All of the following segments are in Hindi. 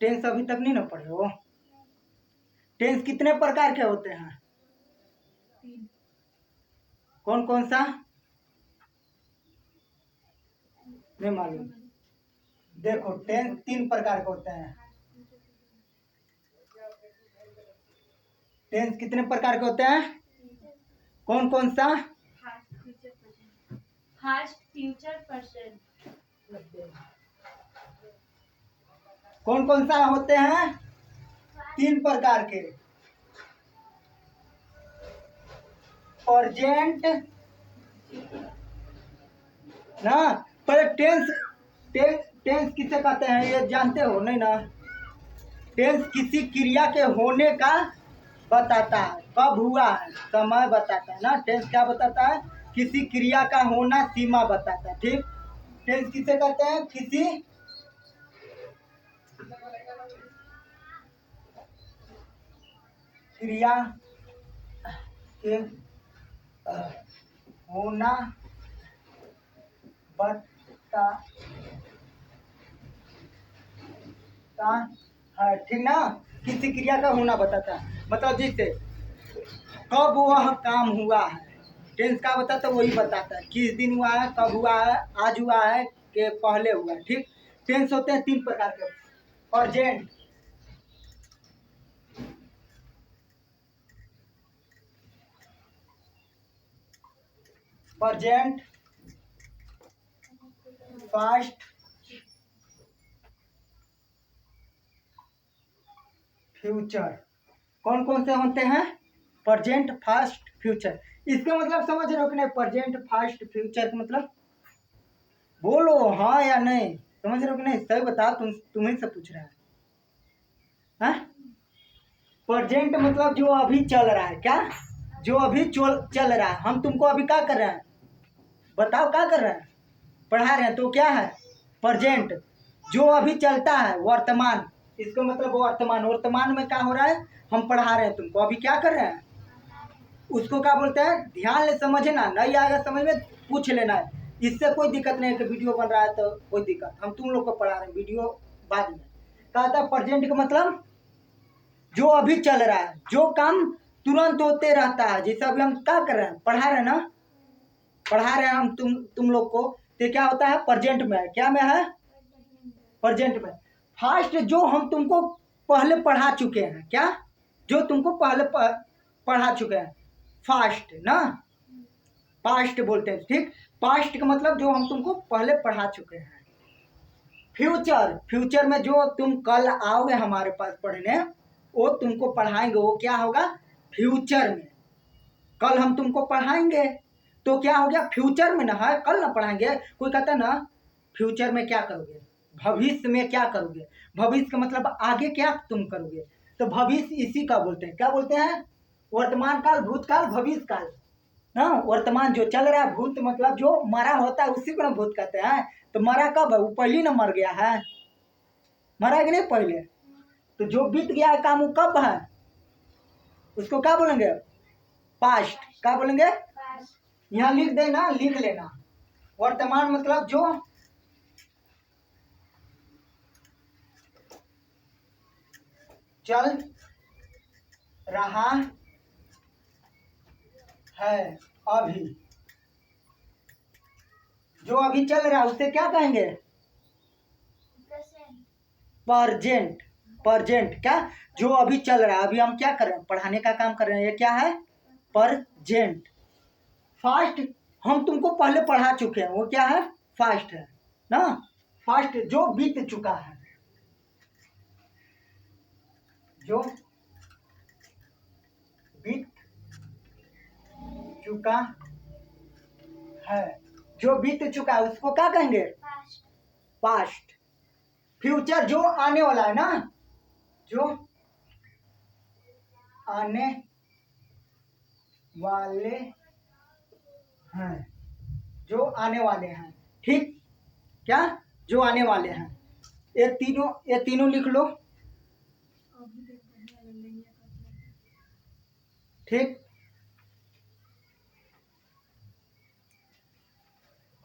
टेंस अभी तक नहीं ना पढ़े हो? टेंस कितने प्रकार के होते हैं? कौन कौन सा? नहीं मालूम। देखो टेंस 3 प्रकार के होते हैं। टेंस कितने प्रकार के होते हैं? कौन कौन सा? Past, future, present. कौन कौन सा होते हैं? 3 प्रकार के। प्रेजेंट ना, पर टेंस टेंस किसे कहते हैं ये जानते हो नहीं ना? टेंस किसी क्रिया के होने का बताता है, कब हुआ है समय बताता है ना। टेंस क्या बताता है? किसी क्रिया का होना सीमा बताता है। ठीक, टेंस किसे कहते हैं? किसी क्रिया के होना बताता है। ठीक ना, किसी क्रिया का होना बताता है। मतलब जैसे कब वह काम हुआ है, टेंस का बताता है, वही बताता है किस दिन हुआ है, कब हुआ है, आज हुआ है कि पहले हुआ है। ठीक, टेंस होते हैं 3 प्रकार के। Present, present, past, future. कौन कौन से होते हैं? Present, fast, future. इसका मतलब समझ रहे हो कि नहीं? प्रेजेंट, फास्ट, फ्यूचर का मतलब बोलो हाँ या नहीं, समझ रहे हो कि नहीं? सही बताओ, तुम्हें से पूछ रहा है। प्रेजेंट मतलब जो अभी चल रहा है। क्या? जो अभी चल रहा है। हम तुमको अभी क्या कर रहे हैं? बताओ क्या कर रहे हैं? पढ़ा रहे हैं। तो क्या है? प्रेजेंट, जो अभी चलता है, वर्तमान। इसका मतलब वर्तमान, वर्तमान में क्या हो रहा है? हम पढ़ा रहे हैं तुमको, अभी क्या कर रहे हैं? उसको क्या बोलते हैं? ध्यान से समझना, नहीं आएगा समझ में पूछ लेना है। इससे कोई दिक्कत नहीं है कि वीडियो बन रहा है तो कोई दिक्कत, हम तुम लोग को पढ़ा रहे हैं, वीडियो बाद में। कहता है प्रेजेंट का मतलब जो अभी चल रहा है, जो काम तुरंत होते रहता है। जैसे अभी हम क्या कर रहे हैं? पढ़ा रहे हैं ना, पढ़ा रहे हैं हम तुम लोग को। तो क्या होता है? प्रेजेंट में है। क्या में है? प्रेजेंट में। फास्ट, जो हम तुमको पहले पढ़ा चुके हैं। क्या? जो तुमको पहले पढ़ा चुके हैं, फास्ट ना, पास्ट बोलते हैं। ठीक, पास्ट का मतलब जो हम तुमको पहले पढ़ा चुके हैं। फ्यूचर, फ्यूचर में जो तुम कल आओगे हमारे पास पढ़ने, वो तुमको पढ़ाएंगे। वो क्या होगा? फ्यूचर में। कल हम तुमको पढ़ाएंगे तो क्या हो गया? फ्यूचर में ना है, कल ना पढ़ाएंगे। कोई कहता ना फ्यूचर में क्या करोगे, भविष्य में क्या करोगे। भविष्य का मतलब आगे क्या तुम करोगे। तो भविष्य इसी का बोलते हैं। क्या बोलते हैं? वर्तमान काल, भूतकाल, भविष्य काल ना। वर्तमान जो चल रहा है, भूत मतलब जो मरा होता है उसी को ना भूत कहते हैं। तो मरा कब है? वो पहले ना मर गया है, मरा है कि नहीं पहले। तो जो बीत गया है काम, वो कब है? उसको क्या बोलेंगे? पास्ट। क्या बोलेंगे? यहाँ लिख देना, लिख लेना। वर्तमान मतलब जो चल रहा है अभी, जो अभी चल रहा है उसे क्या कहेंगे? प्रेजेंट। प्रेजेंट क्या? जो अभी चल रहा है। अभी हम क्या कर रहे हैं? पढ़ाने का काम कर रहे हैं। ये क्या है? प्रेजेंट। फास्ट, हम तुमको पहले पढ़ा चुके हैं, वो क्या है? फास्ट है ना। फास्ट जो बीत चुका है, जो बीत चुका है, जो बीत चुका है उसको क्या कहेंगे? पास्ट। फ्यूचर जो आने वाला है ना, जो आने वाले हैं, जो आने वाले हैं। ठीक, क्या? जो आने वाले हैं। ये तीनों लिख लो। ठीक,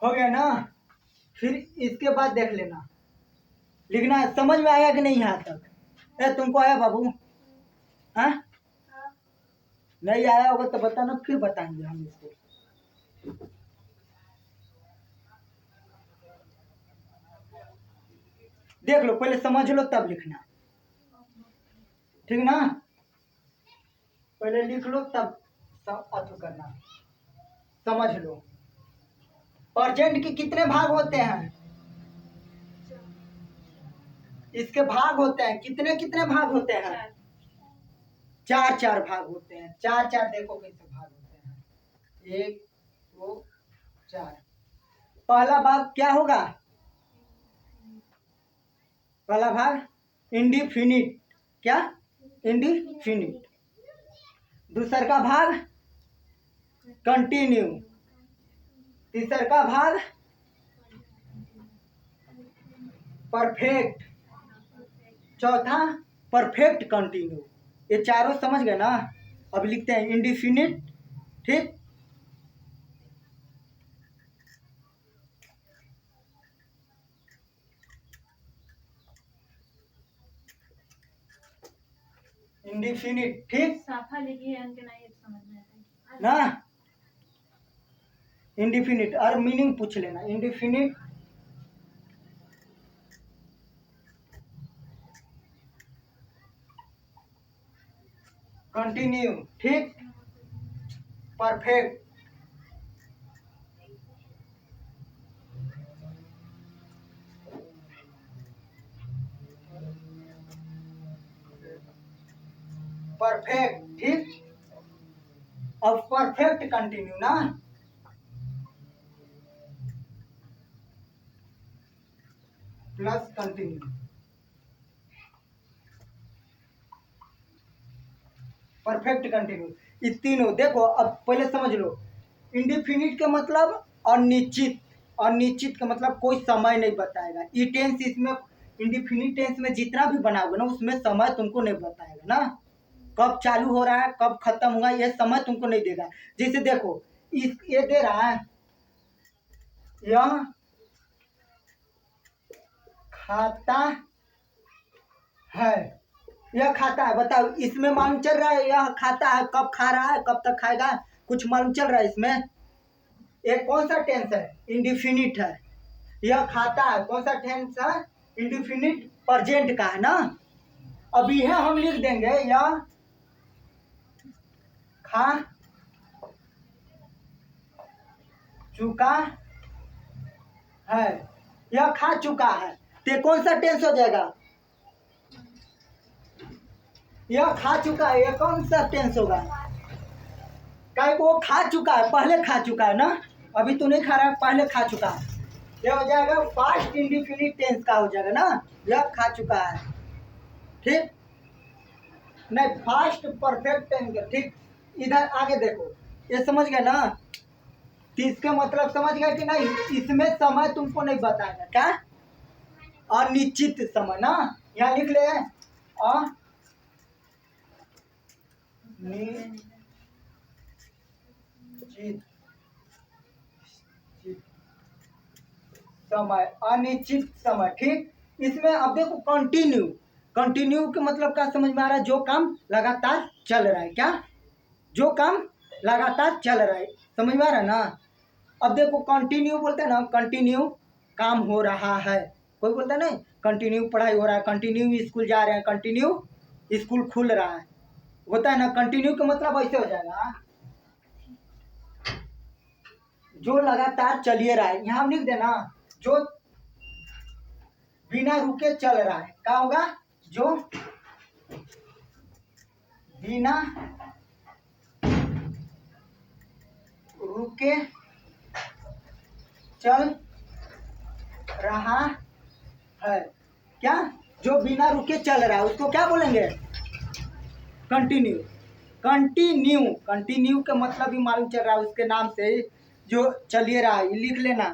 हो गया ना। फिर इसके बाद देख लेना, लिखना है। समझ में आया कि नहीं यहाँ तक? तुमको आया बाबू? हाँ, नहीं आया होगा तो बताना, फिर बताएंगे हम इसको। देख लो, पहले समझ लो तब लिखना, ठीक ना? पहले लिख लो तब सब करना। समझ लो, परसेंट के कितने भाग होते हैं? इसके भाग होते हैं कितने कितने भाग होते हैं? चार चार भाग होते हैं। चार चार देखो कैसे भाग होते हैं। एक, दो, चार। पहला भाग क्या होगा? पहला भाग इंडिफिनिट। क्या? इंडिफिनिट। दूसर का भाग कंटिन्यू। तीसर का भाग परफेक्ट। चौथा परफेक्ट कंटिन्यू। ये चारों समझ गए ना? अब लिखते हैं इंडिफिनिट, ठीक? इंडिफिनिट, ठीक साफा लिखी है अंक नहीं समझ में आता है ना? इंडिफिनिट और मीनिंग पूछ लेना। इंडिफिनिट कंटिन्यू, ठीक? परफेक्ट, परफेक्ट, ठीक? अब परफेक्ट कंटिन्यू ना? Plus continue, perfect continue. ये तीनों देखो, अब पहले समझ लो। इंडिफिनिट का मतलब अनिश्चित। अनिश्चित का मतलब कोई समय नहीं बताएगा। ई टेंस इसमें, इंडिफिनिट टेंस में जितना भी बनाओगे ना, उसमें समय तुमको नहीं बताएगा ना। कब चालू हो रहा है, कब खत्म होगा, ये समय तुमको नहीं देगा। जैसे देखो, इस ये दे रहा है, यह खाता है। यह खाता है, बताओ इसमें मालूम चल रहा है यह खाता है, कब खा रहा है, कब तक खाएगा, कुछ मालूम चल रहा है इसमें? ये कौन सा टेंस है? इंडिफिनिट है। यह खाता है कौन सा टेंस है? इंडिफिनिट प्रेजेंट का है ना। अब यह हम लिख देंगे, यह खा चुका है। यह खा चुका है, तो कौन सा टेंस हो जाएगा? यह खा चुका है, यह कौन सा टेंस होगा? क्या वो खा चुका है, पहले खा चुका है ना, अभी तो नहीं खा रहा है, पहले खा चुका है। यह हो जाएगा पास्ट इंडिफिनिट टेंस का हो जाएगा ना, यह खा चुका है, ठीक? नहीं, फास्ट परफेक्ट टेंस का, ठीक? इधर आगे देखो, ये समझ गए ना? तो इसका मतलब समझ गए कि नहीं? इसमें समय तुमको नहीं बताएगा, क्या? अनिश्चित समय ना, यहाँ लिख ले अनिश्चित समय, अनिश्चित समय, ठीक? इसमें अब देखो कंटिन्यू। कंटिन्यू के मतलब क्या समझ में आ रहा है? जो काम लगातार चल रहा है। क्या? जो काम लगातार चल रहा है, समझ में आ रहा है ना? अब देखो कंटिन्यू बोलते हैं ना, कंटिन्यू काम हो रहा है। कोई बोलता है नहीं, कंटिन्यू पढ़ाई हो रहा है, कंटिन्यू स्कूल जा रहे हैं, कंटिन्यू स्कूल खुल रहा है, होता है ना? कंटिन्यू का मतलब ऐसे हो जाएगा, जो लगातार चलिए रहा है। यहाँ लिख देना, जो बिना रुके चल रहा है। क्या होगा? जो बिना रुके चल रहा है। क्या? जो बिना रुके चल रहा है उसको क्या बोलेंगे? कंटिन्यू। कंटिन्यू, कंटिन्यू का मतलब भी मालूम चल रहा है उसके नाम से, जो चलिए रहा है, लिख लेना।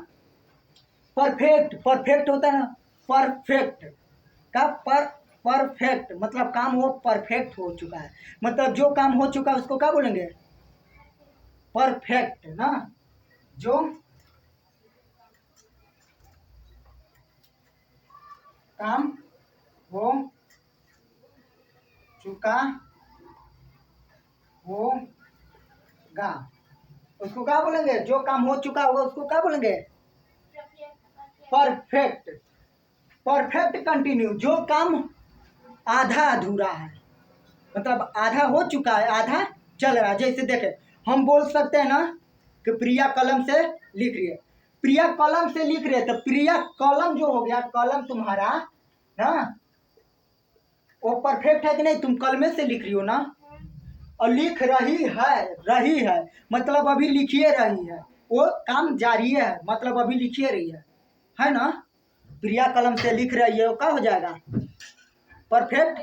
परफेक्ट, परफेक्ट होता है ना, परफेक्ट का परफेक्ट मतलब काम वो परफेक्ट हो चुका है, मतलब जो काम हो चुका है उसको क्या बोलेंगे? परफेक्ट ना। जो काम हो चुका होगा, उसको क्या बोलेंगे? जो काम हो चुका होगा उसको क्या बोलेंगे? परफेक्ट। परफेक्ट कंटिन्यू, जो काम आधा अधूरा है, मतलब आधा हो चुका है आधा चल रहा है। जैसे देखे हम बोल सकते हैं ना कि प्रिया कलम से लिख रही है, प्रिया कलम से लिख रही है, तो प्रिया कलम जो हो गया, कलम तुम्हारा ना वो परफेक्ट है कि नहीं? तुम कलमे से लिख रही हो ना, और लिख रही है मतलब अभी लिखिए रही है, वो काम जारी है मतलब अभी लिखिए रही है ना। प्रिया कलम से लिख रही है, वो क्या हो जाएगा? Perfect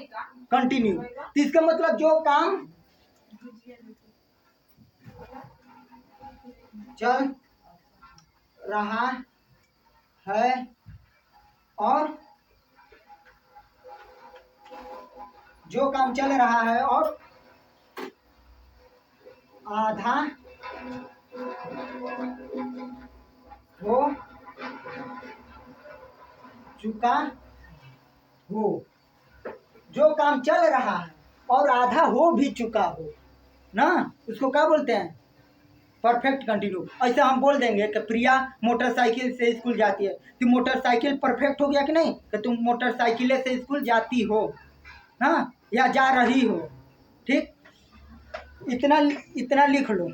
continue. तो इसका मतलब जो काम चल रहा है और जो काम चल रहा है और आधा हो चुका हो, जो काम चल रहा है और आधा हो भी चुका हो ना, उसको क्या बोलते हैं? Perfect continue. ऐसे हम बोल देंगे कि प्रिया मोटरसाइकिल से स्कूल जाती है, तो मोटरसाइकिल परफेक्ट हो गया कि नहीं? कि तुम मोटरसाइकिल से स्कूल जाती हो ना, या जा रही हो। ठीक, इतना इतना लिख लो।